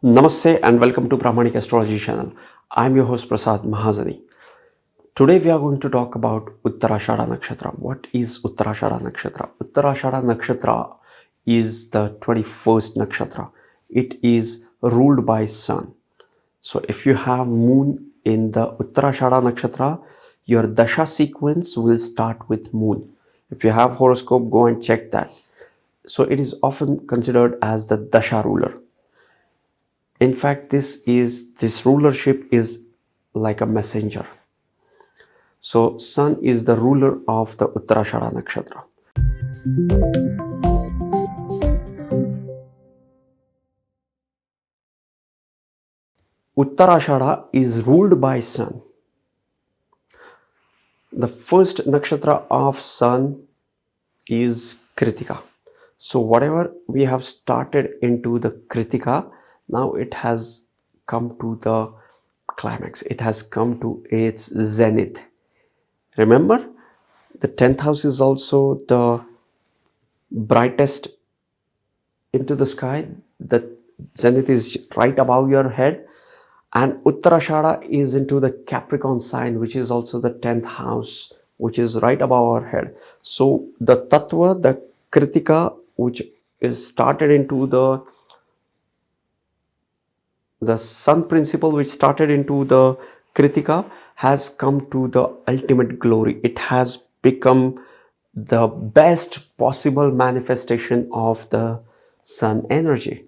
Namaste and welcome to Brahmanic Astrology channel. I'm your host Prasad Mahazani. Today we are going to talk about Uttarashadha Nakshatra. What is Uttarashadha Nakshatra? Uttarashadha Nakshatra is the 21st Nakshatra. It is ruled by Sun. So if you have Moon in the Uttarashadha Nakshatra, your Dasha sequence will start with Moon. If you have horoscope, go and check that. So it is often considered as the Dasha ruler. In fact, this rulership is like a messenger. So Sun is the ruler of the Uttarashadha Nakshatra. Uttarashadha is ruled by Sun. The first nakshatra of Sun is Kritika. So whatever we have started into the Kritika, now it has come to the climax. It has come to its zenith. Remember, the 10th house is also the brightest into the sky. The zenith is right above your head, and Uttarashadha is into the Capricorn sign, which is also the 10th house, which is right above our head. So the tattva, the Kritika, which is started into the sun principle, which started into the Kritika, has come to the ultimate glory. It has become the best possible manifestation of the sun energy.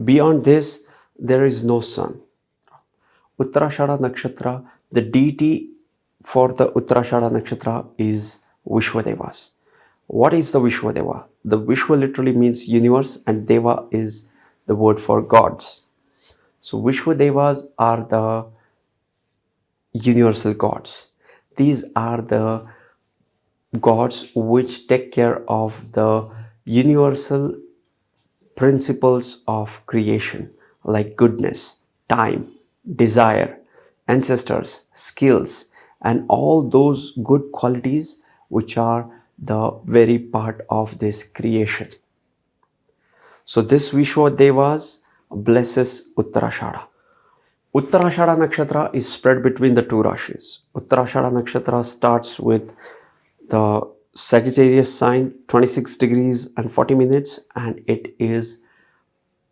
Beyond this, there is no sun. Uttarashadha Nakshatra, the deity for the Uttarashadha Nakshatra is Vishwadevas. What is the Vishwadeva? The Vishwa literally means universe, and Deva is the word for gods. So Vishwadevas are the universal gods. These are the gods which take care of the universal principles of creation, like goodness, time, desire, ancestors, skills, and all those good qualities which are the very part of this creation. So this Vishwadevas blesses Uttarashadha. Uttarashadha Nakshatra is spread between the two Rashis. Uttarashadha Nakshatra starts with the Sagittarius sign, 26 degrees and 40 minutes, and it is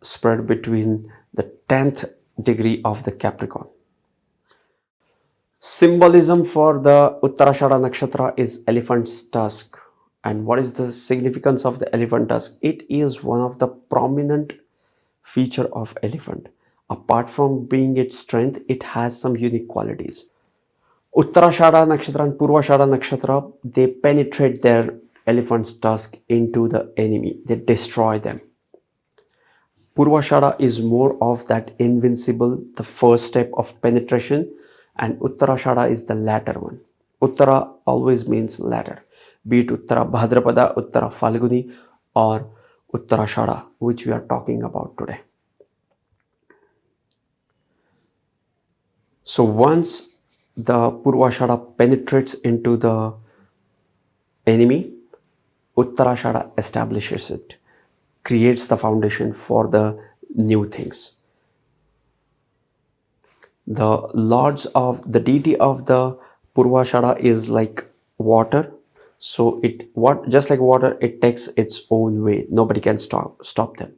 spread between the 10th degree of the Capricorn. Symbolism for the Uttarashadha Nakshatra is elephant's tusk. And what is the significance of the elephant tusk? It is one of the prominent feature of elephant. Apart from being its strength, it has some unique qualities. Uttarashadha Nakshatra and Poorbashadha Nakshatra, they penetrate their elephant's tusk into the enemy. They destroy them. Poorbashadha is more of that invincible, the first step of penetration, and Uttarashadha is the latter one. Uttara always means latter, be it Uttara Bhadrapada, Uttara Falguni, or Uttarashadha, which we are talking about today. So once the Poorbashadha penetrates into the enemy, Uttarashadha establishes it, creates the foundation for the new things. The the deity of the Poorbashadha is like water. So just like water, it takes its own way. Nobody can stop them.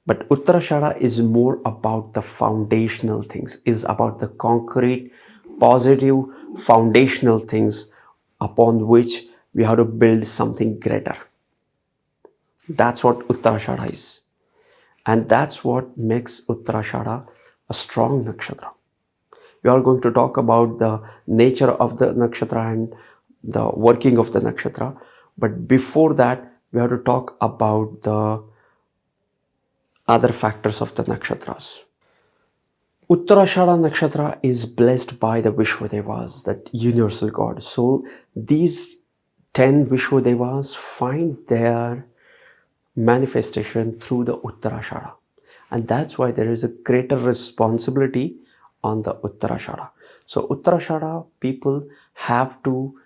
But Uttarashadha is more about the foundational things, is about the concrete, positive, foundational things upon which we have to build something greater. That's what Uttarashadha is. And that's what makes Uttarashadha a strong nakshatra. We are going to talk about the nature of the nakshatra and the working of the nakshatra. But before that, we have to talk about the other factors of the nakshatras. Uttarashadha Nakshatra is blessed by the Vishwadevas, that universal God. So these 10 Vishwadevas find their manifestation through the Uttarashadha. And that's why there is a greater responsibility on the Uttarashadha. So Uttarashadha people have to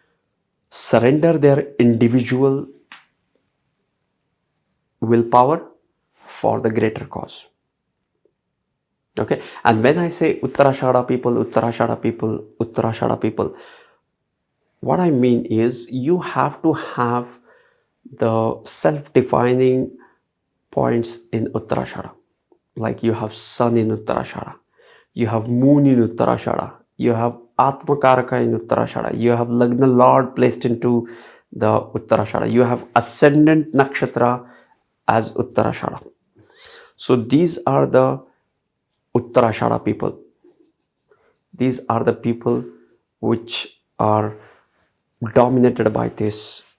surrender their individual willpower for the greater cause. Okay, and when I say Uttarashadha people, Uttarashadha people, Uttarashadha people, what I mean is you have to have the self-defining points in Uttarashadha. Like you have sun in Uttarashadha, you have moon in Uttarashadha, you have Atmakaraka in Uttarashadha, you have Lagna Lord placed into the Uttarashadha, you have ascendant nakshatra as Uttarashadha. So these are the Uttarashadha people. These are the people which are dominated by this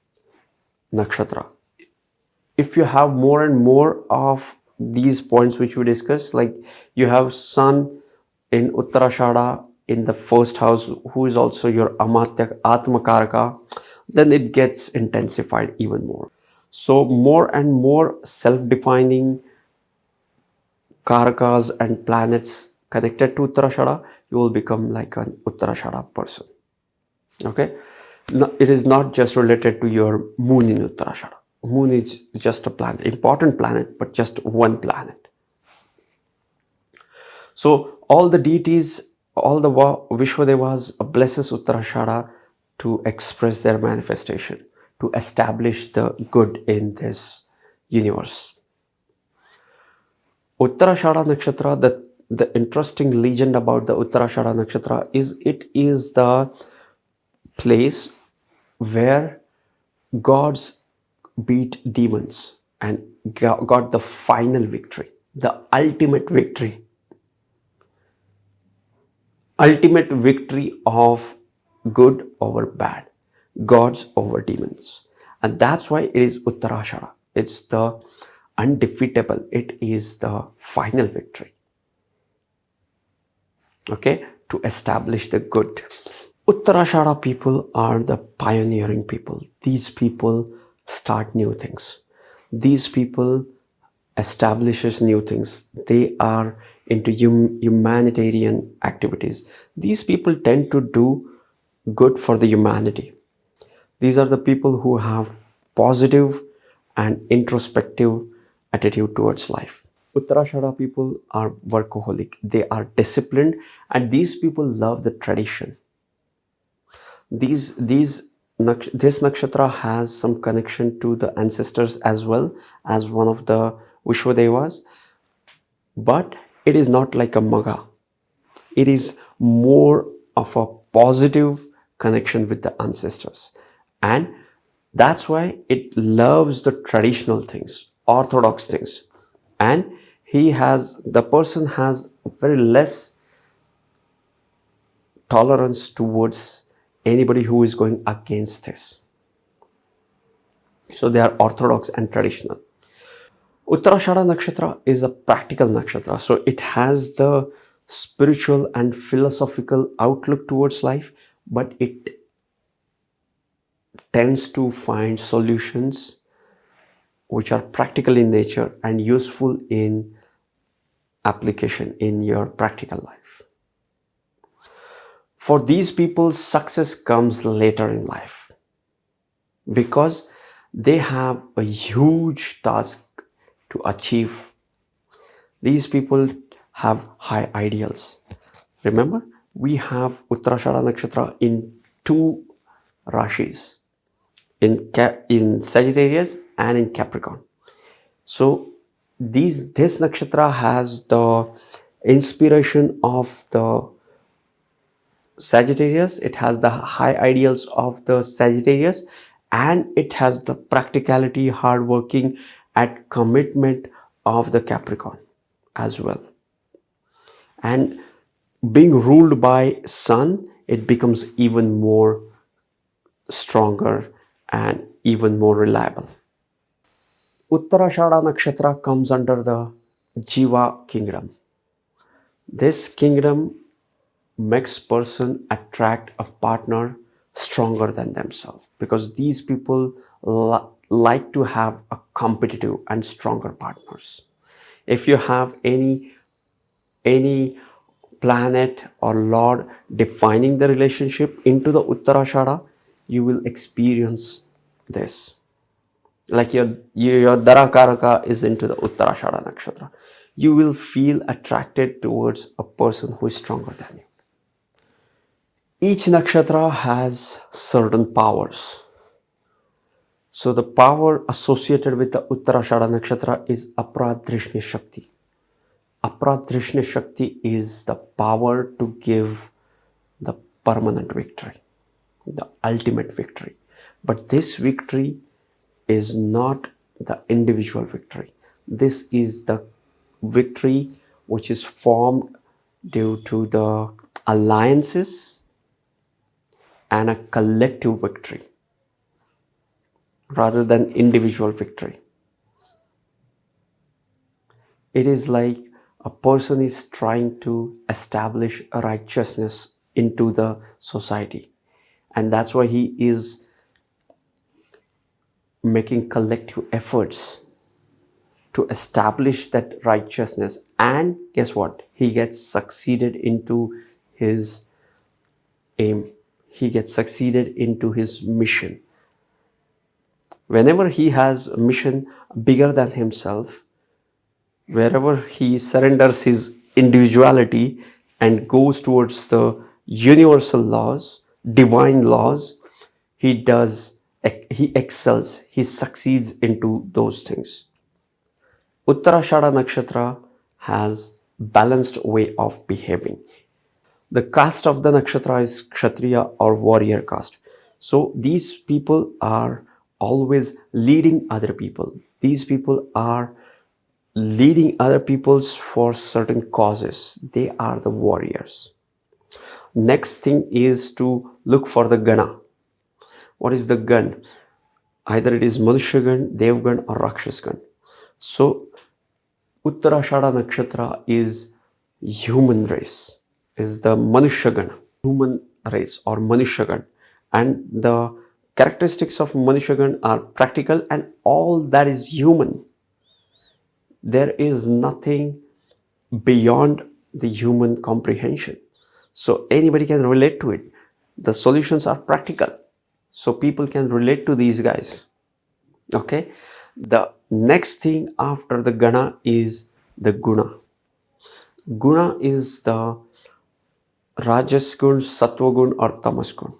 nakshatra. If you have more and more of these points which we discussed, like you have sun in Uttarashadha in the first house, who is also your Amatya Atmakaraka, then it gets intensified even more. So more and more self-defining karakas and planets connected to Uttarashadha, you will become like an Uttarashadha person. Okay, no, it is not just related to your moon in Uttarashadha. Moon is just a planet, important planet, but just one planet. So all the deities, all the Vishwadevas blesses Uttarashadha to express their manifestation, to establish the good in this universe. Uttarashadha Nakshatra, the interesting legend about the Uttarashadha Nakshatra is it is the place where gods beat demons and got the final victory, the ultimate victory of good over bad, gods over demons. And that's why it is Uttarashadha. It's the undefeatable. It is the final victory. Okay, to establish the good. Uttarashadha people are the pioneering people. These people start new things. These people establishes new things. They are into humanitarian activities. These people tend to do good for the humanity. These are the people who have positive and introspective attitude towards life. Uttarashadha people are workaholic. They are disciplined, and these people love the tradition. This nakshatra has some connection to the ancestors as well as one of the Vishwadevas, but it is not like a maga. It is more of a positive connection with the ancestors, and that's why it loves the traditional things, orthodox things, and the person has very less tolerance towards anybody who is going against this. So they are orthodox and traditional. Uttarashadha Nakshatra is a practical nakshatra. So it has the spiritual and philosophical outlook towards life, but it tends to find solutions which are practical in nature and useful in application in your practical life. For these people, success comes later in life because they have a huge task to achieve. These people have high ideals. Remember, we have Uttarashadha Nakshatra in two rashis, in Sagittarius and in Capricorn. So this nakshatra has the inspiration of the Sagittarius, it has the high ideals of the Sagittarius, and it has the practicality, hardworking, and commitment of the Capricorn as well. And being ruled by Sun, it becomes even more stronger and even more reliable. Uttarashadha Nakshatra comes under the Jiva kingdom. This kingdom makes person attract a partner stronger than themselves because these people like to have a competitive and stronger partners. If you have any planet or lord defining the relationship into the Uttarashadha, you will experience this. like your Darakaraka is into the Uttarashadha Nakshatra, you will feel attracted towards a person who is stronger than you. Each nakshatra has certain powers. So the power associated with the Uttarashadha Nakshatra is Apradrishni Shakti. Apradrishni Shakti is the power to give the permanent victory, the ultimate victory. But this victory is not the individual victory. This is the victory which is formed due to the alliances and a collective victory rather than individual victory. It is like a person is trying to establish a righteousness into the society, and that's why he is making collective efforts to establish that righteousness. And guess what? He gets succeeded into his aim. He gets succeeded into his mission. Whenever he has a mission bigger than himself, wherever he surrenders his individuality and goes towards the universal laws, divine laws, he excels, he succeeds into those things. Uttarashadha Nakshatra has balanced way of behaving. The caste of the nakshatra is Kshatriya or warrior caste. So these people are always leading other people. These people are leading other peoples for certain causes. They are the warriors. Next thing is to look for the Gana. What is the Gan? Either it is Manushyagan, Devgan or Rakshasgan. So Uttarashadha Nakshatra is human race, is the Manushyagan, human race or Manushyagan. And the characteristics of Manushyagan are practical and all that is human. There is nothing beyond the human comprehension. So anybody can relate to it. The solutions are practical. So people can relate to these guys. Okay. The next thing after the Gana is the Guna. Guna is the Rajas Gun, Sattva Gun or Tamas Gun.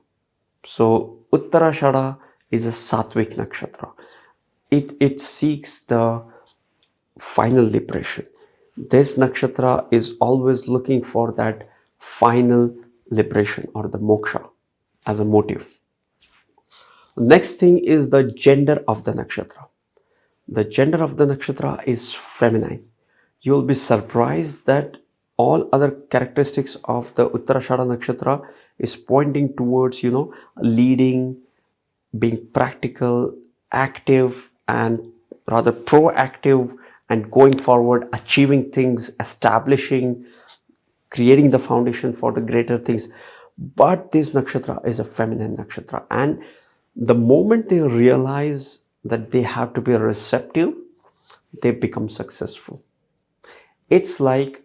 So Uttarashadha is a Sattvic nakshatra. It seeks the final liberation. This nakshatra is always looking for that final liberation or the moksha as a motive. Next thing is the gender of the nakshatra. The gender of the nakshatra is feminine. You'll be surprised that all other characteristics of the Uttarashadha Nakshatra is pointing towards, leading, being practical, active, and rather proactive, and going forward, achieving things, establishing, creating the foundation for the greater things. But this nakshatra is a feminine nakshatra. And the moment they realize that they have to be receptive, they become successful. It's like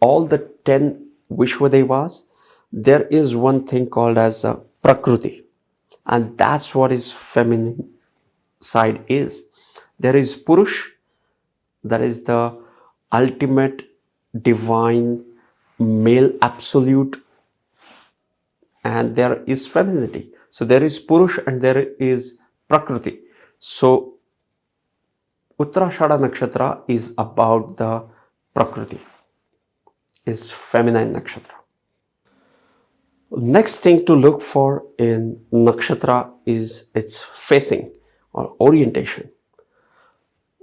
all the 10 Vishwadevas, there is one thing called as a Prakriti. And that's what his feminine side is. There is Purush, that is the ultimate divine male absolute, and there is femininity. So there is Purush and there is Prakriti. So Uttarashadha Nakshatra is about the Prakriti, is feminine nakshatra. Next thing to look for in nakshatra is its facing or orientation.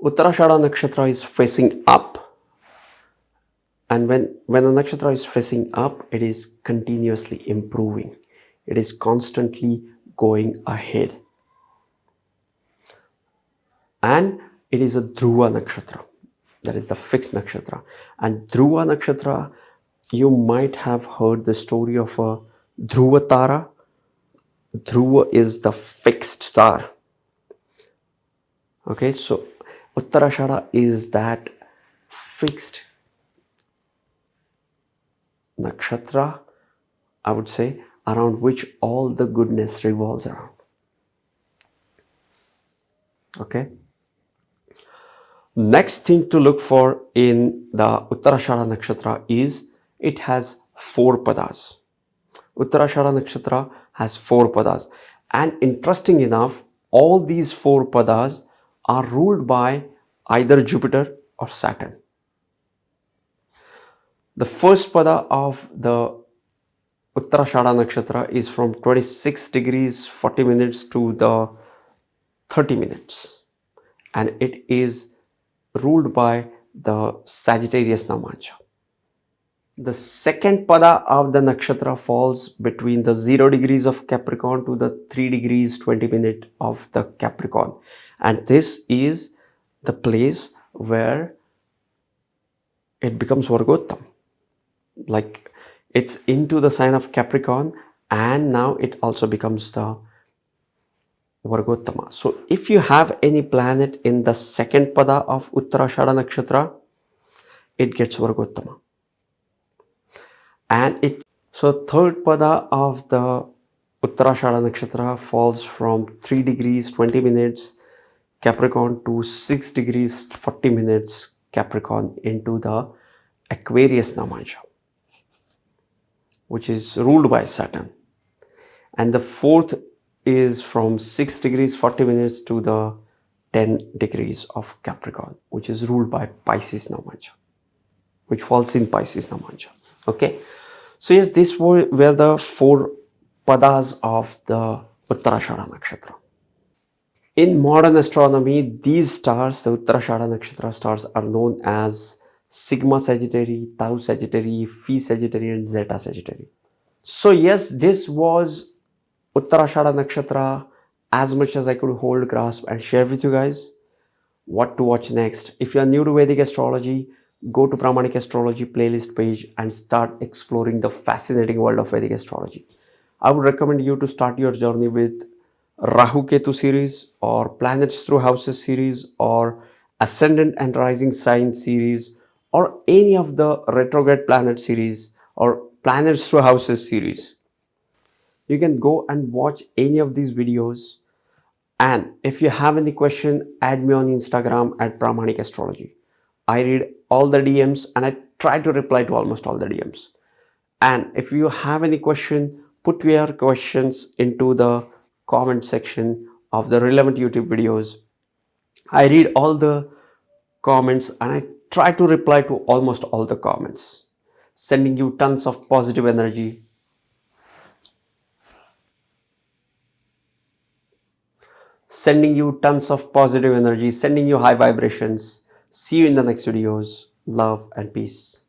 Uttarashadha Nakshatra is facing up, and when a nakshatra is facing up, it is continuously improving. It is constantly going ahead. And it is a Dhruva Nakshatra, that is the fixed nakshatra. And Dhruva Nakshatra, you might have heard the story of a Dhruva Tara. Dhruva is the fixed star. Okay, so Uttarashadha is that fixed nakshatra, I would say, around which all the goodness revolves around. Okay. Next thing to look for in the Uttarashadha Nakshatra is it has 4 padas. Uttarashadha Nakshatra has 4 padas. And interesting enough, all these 4 padas are ruled by either Jupiter or Saturn. The first pada of the Uttarashadha Nakshatra is from 26 degrees 40 minutes to the 30 minutes. And it is ruled by the Sagittarius Namaja. The second pada of the nakshatra falls between the 0 degrees of Capricorn to the 3 degrees 20 minutes of the Capricorn. And this is the place where it becomes Vargottam. Like it's into the sign of Capricorn, and now it also becomes the Vargottama. So if you have any planet in the second pada of Uttarashadha Nakshatra, it gets Vargottama. And third pada of the Uttarashadha Nakshatra falls from 3 degrees 20 minutes Capricorn to 6 degrees 40 minutes Capricorn into the Aquarius Namaja, which is ruled by Saturn. And the fourth is from 6 degrees 40 minutes to the 10 degrees of Capricorn, which is ruled by Pisces Namaja, which falls in Pisces Namaja. Okay. So yes, these were the 4 padas of the Uttarashadha Nakshatra. In modern astronomy, these stars, the Uttarashadha Nakshatra stars, are known as Sigma Sagittari, Tau Sagittari, Phi Sagittari, and Zeta Sagittari. So yes, this was Uttarashadha Nakshatra as much as I could hold, grasp, and share with you guys. What to watch next? If you are new to Vedic astrology, go to Pramanik Astrology playlist page and start exploring the fascinating world of Vedic astrology. I would recommend you to start your journey with Rahu Ketu series, or Planets Through Houses series, or Ascendant and Rising Sign series, or any of the retrograde planet series, or Planets Through Houses series. You can go and watch any of these videos. And if you have any question, add me on Instagram at Pramanik Astrology. I read all the DMs and I try to reply to almost all the DMs. And if you have any question, put your questions into the comment section of the relevant YouTube videos. I read all the comments and I try to reply to almost all the comments. Sending you tons of positive energy. Sending you tons of positive energy, sending you high vibrations. See you in the next videos. Love and peace.